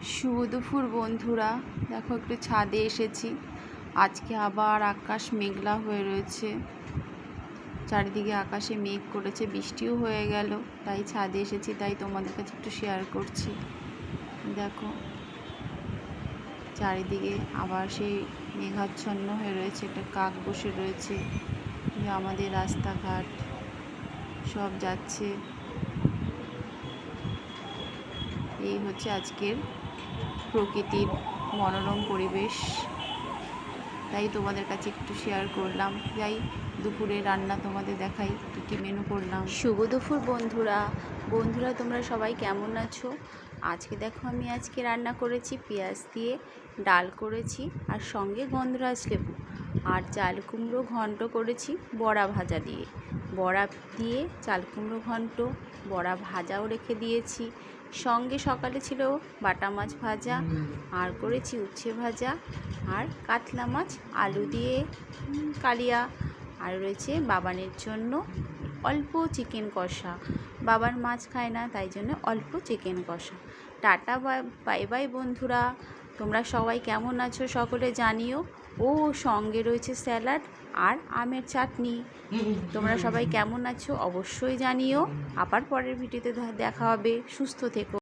শুভ দুপুর বন্ধুরা, দেখো একটু ছাদে এসেছি। আজকে আবার আকাশ মেঘলা হয়ে রয়েছে, চারিদিকে আকাশে মেঘ করেছে, বৃষ্টিও হয়ে গেল, তাই ছাদে এসেছি, তাই তোমাদের কাছে একটু শেয়ার করছি। দেখো চারিদিকে আবার সেই মেঘাচ্ছন্ন হয়ে রয়েছে, একটা কাক বসে রয়েছে, যে আমাদের রাস্তাঘাট সব যাচ্ছে। এই হচ্ছে আজকের প্রকৃতির মনোরম পরিবেশ, তাই তোমাদের কাছে একটু শেয়ার করলাম। যাই দুপুরে রান্না তোমাদের দেখাই কী কী মেনু করলাম। শুভ দুপুর বন্ধুরা, তোমরা সবাই কেমন আছো? আজকে দেখো আমি আজকে রান্না করেছি পেঁয়াজ দিয়ে ডাল করেছি, আর সঙ্গে গন্ধরাজ লেবু, আর চাল কুমড়ো ঘন্ট করেছি বড়া ভাজা দিয়ে। বড়া দিয়ে চাল কুমড়ো ঘন্ট, বড়া ভাজাও রেখে দিয়েছি। সঙ্গে সকালে ছিল বাটা মাছ ভাজা, আর করেছি উচ্ছে ভাজা, আর কাতলা মাছ আলু দিয়ে কালিয়া, আর রয়েছে বাবানের জন্য অল্প চিকেন কষা। বাবার মাছ খায় না, তাই জন্য অল্প চিকেন কষা। টাটা বাই বাই বন্ধুরা, তোমরা সবাই কেমন আছো সকলে জানিও। ও সঙ্গে রয়েছে স্যালাড আর আমের চাটনি। তোমরা সবাই কেমন আছো অবশ্যই জানিও। আবার পরের ভিডিওতে দেখা হবে। সুস্থ থেকো।